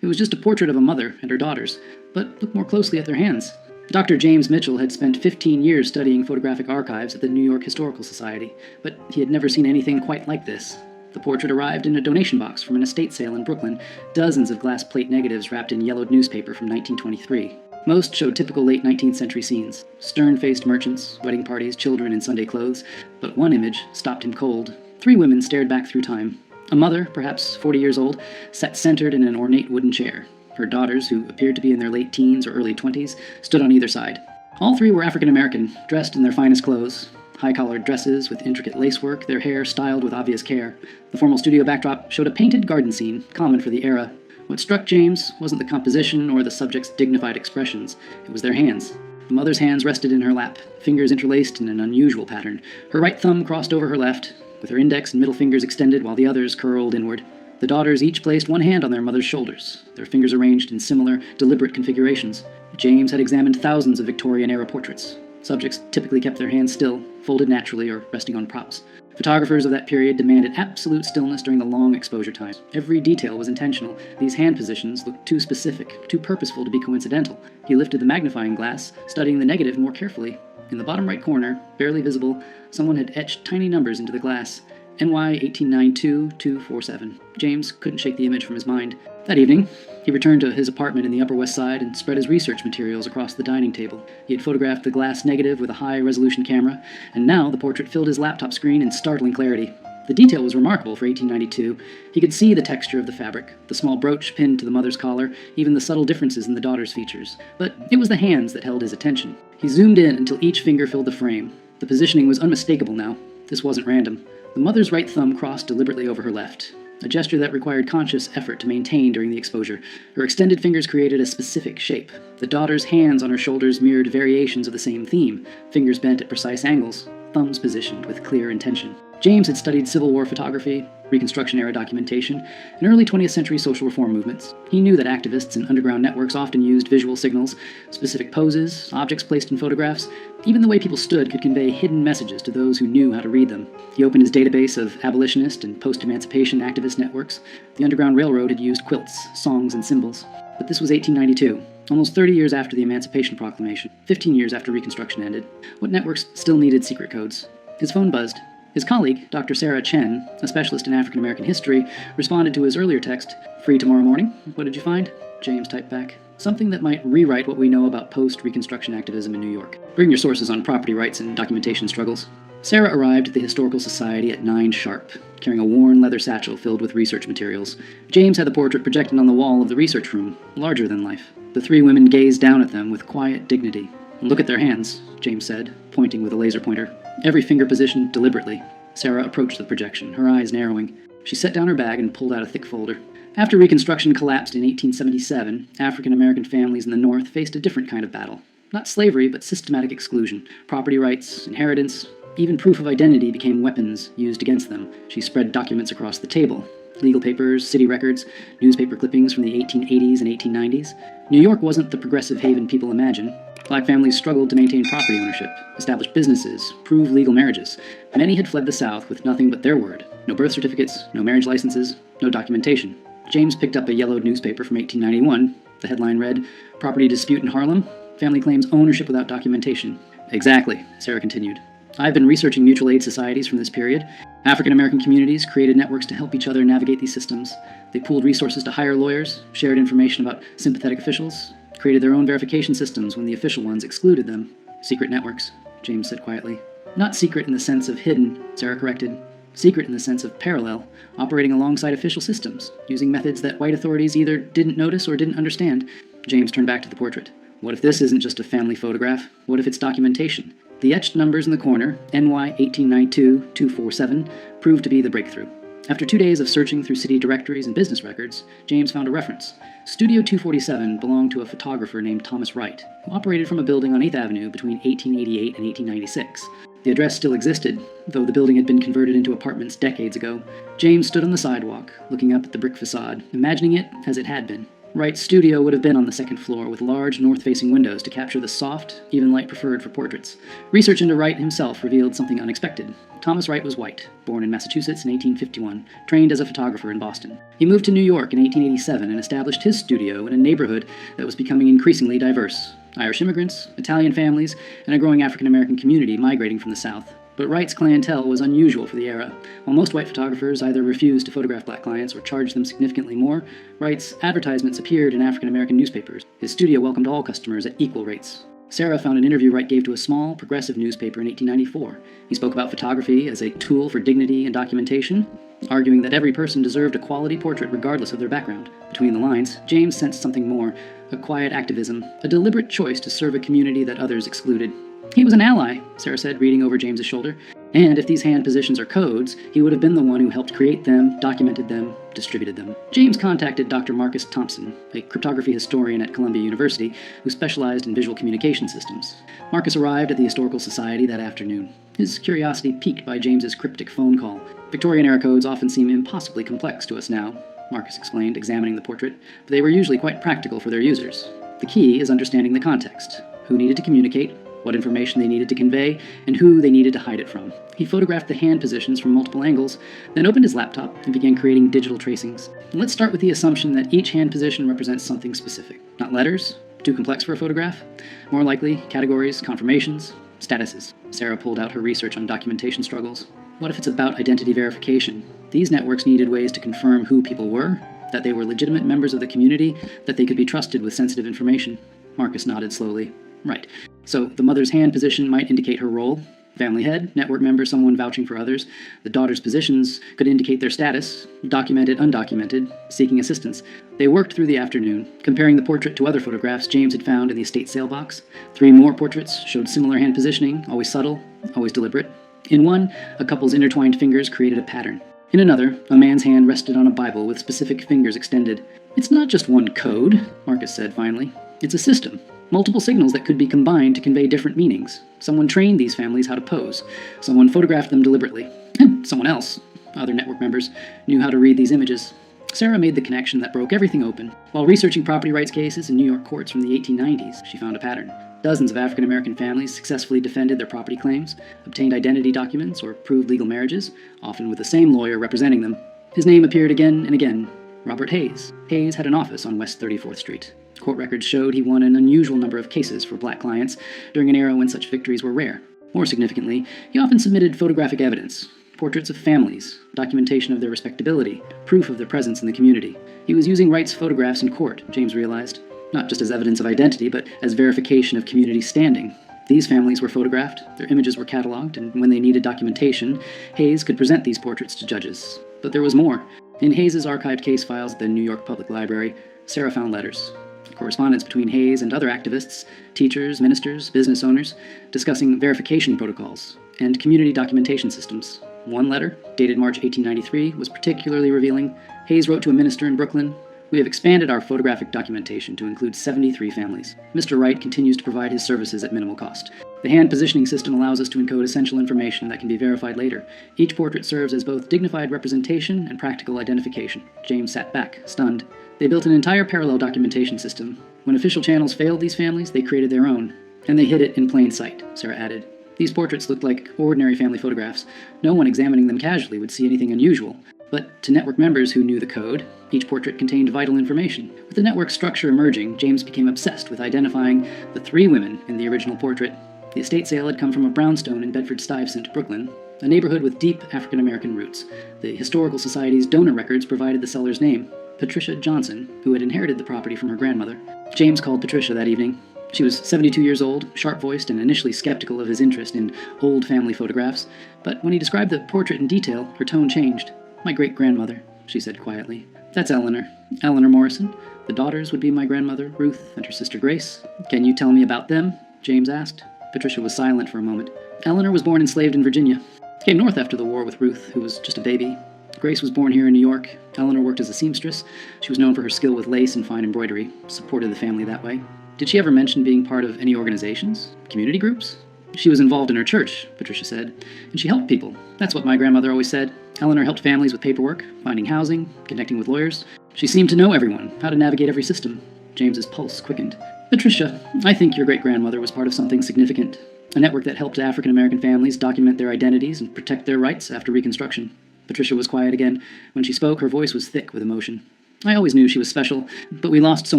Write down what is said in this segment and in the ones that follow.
It was just a portrait of a mother and her daughters, but look more closely at their hands. Dr. James Mitchell had spent 15 years studying photographic archives at the New York Historical Society, but he had never seen anything quite like this. The portrait arrived in a donation box from an estate sale in Brooklyn, dozens of glass plate negatives wrapped in yellowed newspaper from 1923. Most showed typical late 19th century scenes, stern-faced merchants, wedding parties, children in Sunday clothes, but one image stopped him cold. 3 women stared back through time. A mother, perhaps 40 years old, sat centered in an ornate wooden chair. Her daughters, who appeared to be in their late teens or early 20s, stood on either side. All 3 were African American, dressed in their finest clothes, high-collared dresses with intricate lacework, their hair styled with obvious care. The formal studio backdrop showed a painted garden scene, common for the era. What struck James wasn't the composition or the subject's dignified expressions, it was their hands. The mother's hands rested in her lap, fingers interlaced in an unusual pattern. Her right thumb crossed over her left, with her index and middle fingers extended while the others curled inward. The daughters each placed one hand on their mother's shoulders, their fingers arranged in similar, deliberate configurations. James had examined thousands of Victorian-era portraits. Subjects typically kept their hands still, folded naturally or resting on props. Photographers of that period demanded absolute stillness during the long exposure time. Every detail was intentional. These hand positions looked too specific, too purposeful to be coincidental. He lifted the magnifying glass, studying the negative more carefully. In the bottom right corner, barely visible, someone had etched tiny numbers into the glass. NY 1892-247. James couldn't shake the image from his mind. That evening, he returned to his apartment in the Upper West Side and spread his research materials across the dining table. He had photographed the glass negative with a high-resolution camera, and now the portrait filled his laptop screen in startling clarity. The detail was remarkable for 1892. He could see the texture of the fabric, the small brooch pinned to the mother's collar, even the subtle differences in the daughter's features. But it was the hands that held his attention. He zoomed in until each finger filled the frame. The positioning was unmistakable now. This wasn't random. The mother's right thumb crossed deliberately over her left, a gesture that required conscious effort to maintain during the exposure. Her extended fingers created a specific shape. The daughter's hands on her shoulders mirrored variations of the same theme, fingers bent at precise angles, thumbs positioned with clear intention. James had studied Civil War photography, Reconstruction-era documentation, and early 20th century social reform movements. He knew that activists and underground networks often used visual signals, specific poses, objects placed in photographs. Even the way people stood could convey hidden messages to those who knew how to read them. He opened his database of abolitionist and post-emancipation activist networks. The Underground Railroad had used quilts, songs, and symbols. But this was 1892. Almost 30 years after the Emancipation Proclamation, 15 years after Reconstruction ended. What networks still needed secret codes? His phone buzzed. His colleague, Dr. Sarah Chen, a specialist in African American history, responded to his earlier text, "Free tomorrow morning? What did you find?" James typed back, "Something that might rewrite what we know about post-Reconstruction activism in New York. Bring your sources on property rights and documentation struggles." Sarah arrived at the Historical Society at 9 sharp, carrying a worn leather satchel filled with research materials. James had the portrait projected on the wall of the research room, larger than life. The 3 women gazed down at them with quiet dignity. "Look at their hands," James said, pointing with a laser pointer. Every finger positioned deliberately. Sarah approached the projection, her eyes narrowing. She set down her bag and pulled out a thick folder. After Reconstruction collapsed in 1877, African American families in the North faced a different kind of battle. Not slavery, but systematic exclusion. Property rights, inheritance, even proof of identity became weapons used against them. She spread documents across the table. Legal papers, city records, newspaper clippings from the 1880s and 1890s. New York wasn't the progressive haven people imagine. Black families struggled to maintain property ownership, establish businesses, prove legal marriages. Many had fled the South with nothing but their word. No birth certificates, no marriage licenses, no documentation. James picked up a yellowed newspaper from 1891. The headline read, "Property Dispute in Harlem. Family claims ownership without documentation." "Exactly," Sarah continued. "I've been researching mutual aid societies from this period. African American communities created networks to help each other navigate these systems. They pooled resources to hire lawyers, shared information about sympathetic officials, created their own verification systems when the official ones excluded them. Secret networks," James said quietly. "Not secret in the sense of hidden," Sarah corrected. "Secret in the sense of parallel, operating alongside official systems, using methods that white authorities either didn't notice or didn't understand." James turned back to the portrait. "What if this isn't just a family photograph? What if it's documentation?" The etched numbers in the corner, NY 1892-247, proved to be the breakthrough. After 2 days of searching through city directories and business records, James found a reference. Studio 247 belonged to a photographer named Thomas Wright, who operated from a building on 8th Avenue between 1888 and 1896. The address still existed, though the building had been converted into apartments decades ago. James stood on the sidewalk, looking up at the brick facade, imagining it as it had been. Wright's studio would have been on the second floor with large north-facing windows to capture the soft, even light preferred for portraits. Research into Wright himself revealed something unexpected. Thomas Wright was white, born in Massachusetts in 1851, trained as a photographer in Boston. He moved to New York in 1887 and established his studio in a neighborhood that was becoming increasingly diverse. Irish immigrants, Italian families, and a growing African-American community migrating from the South. But Wright's clientele was unusual for the era. While most white photographers either refused to photograph black clients or charged them significantly more, Wright's advertisements appeared in African-American newspapers. His studio welcomed all customers at equal rates. Sarah found an interview Wright gave to a small, progressive newspaper in 1894. He spoke about photography as a tool for dignity and documentation, arguing that every person deserved a quality portrait regardless of their background. Between the lines, James sensed something more, a quiet activism, a deliberate choice to serve a community that others excluded. He was an ally, Sarah said, reading over James's shoulder. And if these hand positions are codes, he would have been the one who helped create them, documented them, distributed them. James contacted Dr. Marcus Thompson, a cryptography historian at Columbia University, who specialized in visual communication systems. Marcus arrived at the Historical Society that afternoon, his curiosity piqued by James's cryptic phone call. Victorian-era codes often seem impossibly complex to us now, Marcus explained, examining the portrait, but they were usually quite practical for their users. The key is understanding the context, who needed to communicate, what information they needed to convey, and who they needed to hide it from. He photographed the hand positions from multiple angles, then opened his laptop and began creating digital tracings. And let's start with the assumption that each hand position represents something specific. Not letters, too complex for a photograph. More likely, categories, confirmations, statuses. Sarah pulled out her research on documentation struggles. What if it's about identity verification? These networks needed ways to confirm who people were, that they were legitimate members of the community, that they could be trusted with sensitive information. Marcus nodded slowly. Right. So the mother's hand position might indicate her role. Family head, network member, someone vouching for others. The daughter's positions could indicate their status, documented, undocumented, seeking assistance. They worked through the afternoon, comparing the portrait to other photographs James had found in the estate sale box. 3 more portraits showed similar hand positioning, always subtle, always deliberate. In one, a couple's intertwined fingers created a pattern. In another, a man's hand rested on a Bible with specific fingers extended. It's not just one code, Marcus said finally. It's a system. Multiple signals that could be combined to convey different meanings. Someone trained these families how to pose. Someone photographed them deliberately. And someone else, other network members, knew how to read these images. Sarah made the connection that broke everything open. While researching property rights cases in New York courts from the 1890s, she found a pattern. Dozens of African-American families successfully defended their property claims, obtained identity documents, or proved legal marriages, often with the same lawyer representing them. His name appeared again and again. Robert Hayes. Hayes had an office on West 34th Street. Court records showed he won an unusual number of cases for black clients during an era when such victories were rare. More significantly, he often submitted photographic evidence, portraits of families, documentation of their respectability, proof of their presence in the community. He was using Wright's photographs in court, James realized, not just as evidence of identity, but as verification of community standing. These families were photographed, their images were cataloged, and when they needed documentation, Hayes could present these portraits to judges. But there was more. In Hayes' archived case files at the New York Public Library, Sarah found letters. Correspondence between Hayes and other activists, teachers, ministers, business owners, discussing verification protocols and community documentation systems. One letter, dated March 1893, was particularly revealing. Hayes wrote to a minister in Brooklyn, "We have expanded our photographic documentation to include 73 families. Mr. Wright continues to provide his services at minimal cost. The hand positioning system allows us to encode essential information that can be verified later. Each portrait serves as both dignified representation and practical identification." James sat back, stunned. They built an entire parallel documentation system. When official channels failed these families, they created their own. And they hid it in plain sight, Sarah added. These portraits looked like ordinary family photographs. No one examining them casually would see anything unusual. But to network members who knew the code, each portrait contained vital information. With the network structure emerging, James became obsessed with identifying the 3 women in the original portrait. The estate sale had come from a brownstone in Bedford-Stuyvesant, Brooklyn, a neighborhood with deep African-American roots. The Historical Society's donor records provided the seller's name, Patricia Johnson, who had inherited the property from her grandmother. James called Patricia that evening. She was 72 years old, sharp-voiced, and initially skeptical of his interest in old family photographs. But when he described the portrait in detail, her tone changed. "My great-grandmother," she said quietly. "That's Eleanor. Eleanor Morrison. The daughters would be my grandmother, Ruth, and her sister Grace." "Can you tell me about them?" James asked. Patricia was silent for a moment. "Eleanor was born enslaved in Virginia. Came north after the war with Ruth, who was just a baby. Grace was born here in New York. Eleanor worked as a seamstress. She was known for her skill with lace and fine embroidery, supported the family that way." "Did she ever mention being part of any organizations? Community groups?" She was involved in her church, Patricia said, and she helped people. That's what my grandmother always said. Eleanor helped families with paperwork, finding housing, connecting with lawyers. She seemed to know everyone, how to navigate every system. James's pulse quickened. Patricia, I think your great-grandmother was part of something significant. A network that helped African-American families document their identities and protect their rights after Reconstruction. Patricia was quiet again. When she spoke, her voice was thick with emotion. I always knew she was special, but we lost so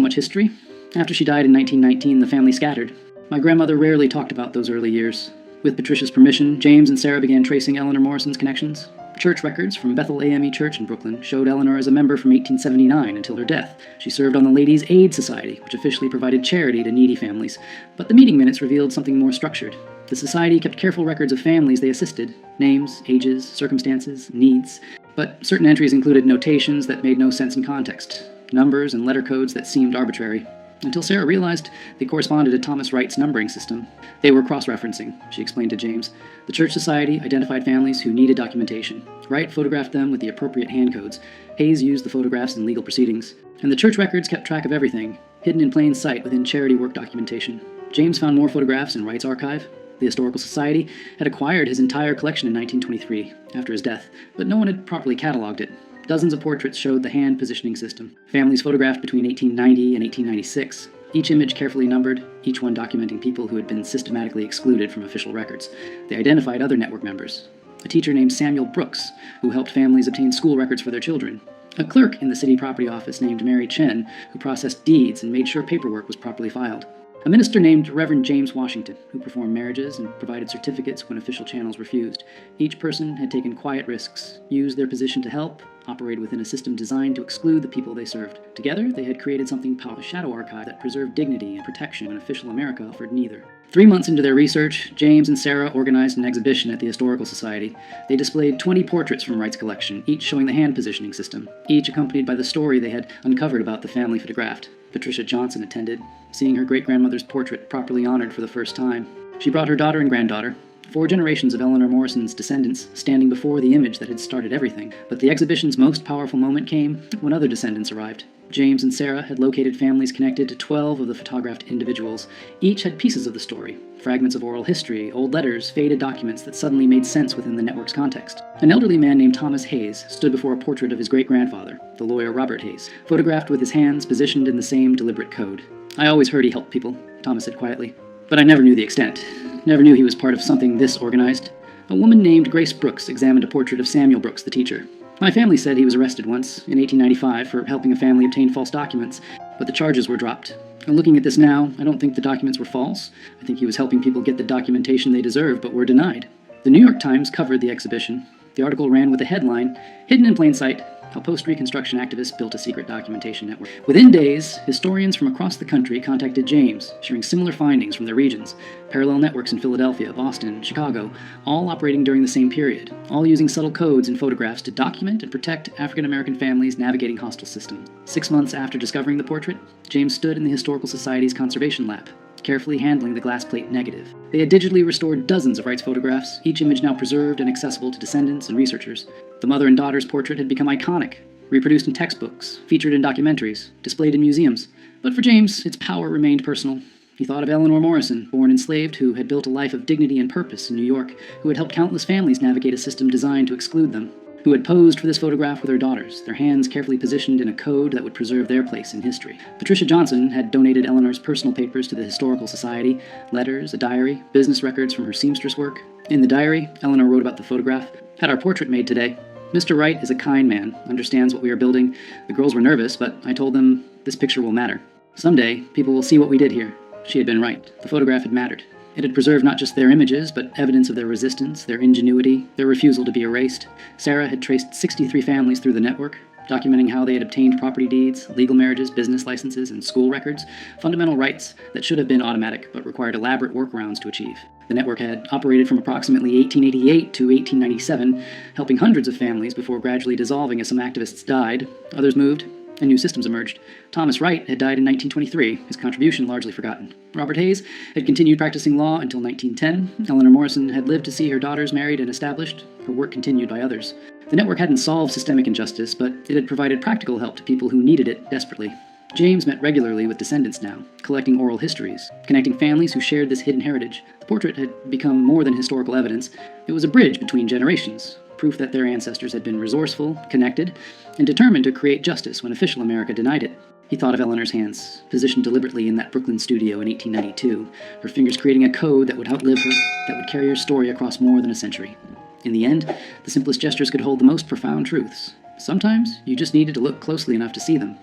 much history. After she died in 1919, the family scattered. My grandmother rarely talked about those early years. With Patricia's permission, James and Sarah began tracing Eleanor Morrison's connections. Church records from Bethel AME Church in Brooklyn showed Eleanor as a member from 1879 until her death. She served on the Ladies' Aid Society, which officially provided charity to needy families. But the meeting minutes revealed something more structured. The society kept careful records of families they assisted, names, ages, circumstances, needs. But certain entries included notations that made no sense in context, numbers and letter codes that seemed arbitrary. Until Sarah realized they corresponded to Thomas Wright's numbering system. They were cross-referencing, she explained to James. The Church Society identified families who needed documentation. Wright photographed them with the appropriate hand codes. Hayes used the photographs in legal proceedings. And the church records kept track of everything, hidden in plain sight within charity work documentation. James found more photographs in Wright's archive. The Historical Society had acquired his entire collection in 1923, after his death, but no one had properly cataloged it. Dozens of portraits showed the hand positioning system. Families photographed between 1890 and 1896, each image carefully numbered, each one documenting people who had been systematically excluded from official records. They identified other network members. A teacher named Samuel Brooks, who helped families obtain school records for their children. A clerk in the city property office named Mary Chen, who processed deeds and made sure paperwork was properly filed. A minister named Reverend James Washington, who performed marriages and provided certificates when official channels refused. Each person had taken quiet risks, used their position to help, operated within a system designed to exclude the people they served. Together, they had created something called a shadow archive that preserved dignity and protection when official America offered neither. 3 months into their research, James and Sarah organized an exhibition at the Historical Society. They displayed 20 portraits from Wright's collection, each showing the hand positioning system, each accompanied by the story they had uncovered about the family photographed. Patricia Johnson attended, seeing her great-grandmother's portrait properly honored for the first time. She brought her daughter and granddaughter, 4 generations of Eleanor Morrison's descendants standing before the image that had started everything. But the exhibition's most powerful moment came when other descendants arrived. James and Sarah had located families connected to 12 of the photographed individuals. Each had pieces of the story, fragments of oral history, old letters, faded documents that suddenly made sense within the network's context. An elderly man named Thomas Hayes stood before a portrait of his great-grandfather, the lawyer Robert Hayes, photographed with his hands positioned in the same deliberate code. I always heard he helped people, Thomas said quietly, but I never knew the extent. Never knew he was part of something this organized. A woman named Grace Brooks examined a portrait of Samuel Brooks, the teacher. My family said he was arrested once, in 1895, for helping a family obtain false documents, but the charges were dropped. And looking at this now, I don't think the documents were false. I think he was helping people get the documentation they deserved, but were denied. The New York Times covered the exhibition. The article ran with a headline, "Hidden in Plain Sight, How Post-Reconstruction Activists Built a Secret Documentation Network." Within days, historians from across the country contacted James, sharing similar findings from their regions. Parallel networks in Philadelphia, Boston, Chicago, all operating during the same period, all using subtle codes and photographs to document and protect African-American families navigating hostile systems. 6 months after discovering the portrait, James stood in the Historical Society's conservation lab, carefully handling the glass plate negative. They had digitally restored dozens of Wright's photographs, each image now preserved and accessible to descendants and researchers. The mother and daughter's portrait had become iconic, reproduced in textbooks, featured in documentaries, displayed in museums. But for James, its power remained personal. He thought of Eleanor Morrison, born enslaved, who had built a life of dignity and purpose in New York, who had helped countless families navigate a system designed to exclude them, who had posed for this photograph with her daughters, their hands carefully positioned in a code that would preserve their place in history. Patricia Johnson had donated Eleanor's personal papers to the Historical Society, letters, a diary, business records from her seamstress work. In the diary, Eleanor wrote about the photograph. "Had our portrait made today. Mr. Wright is a kind man, understands what we are building. The girls were nervous, but I told them this picture will matter. Someday, people will see what we did here." She had been right. The photograph had mattered. It had preserved not just their images, but evidence of their resistance, their ingenuity, their refusal to be erased. Sarah had traced 63 families through the network, documenting how they had obtained property deeds, legal marriages, business licenses, and school records, fundamental rights that should have been automatic but required elaborate workarounds to achieve. The network had operated from approximately 1888 to 1897, helping hundreds of families before gradually dissolving as some activists died, others moved, and new systems emerged. Thomas Wright had died in 1923, his contribution largely forgotten. Robert Hayes had continued practicing law until 1910. Eleanor Morrison had lived to see her daughters married and established, her work continued by others. The network hadn't solved systemic injustice, but it had provided practical help to people who needed it desperately. James met regularly with descendants now, collecting oral histories, connecting families who shared this hidden heritage. The portrait had become more than historical evidence. It was a bridge between generations, proof that their ancestors had been resourceful, connected, and determined to create justice when official America denied it. He thought of Eleanor's hands, positioned deliberately in that Brooklyn studio in 1892, her fingers creating a code that would outlive her, that would carry her story across more than a century. In the end, the simplest gestures could hold the most profound truths. Sometimes, you just needed to look closely enough to see them.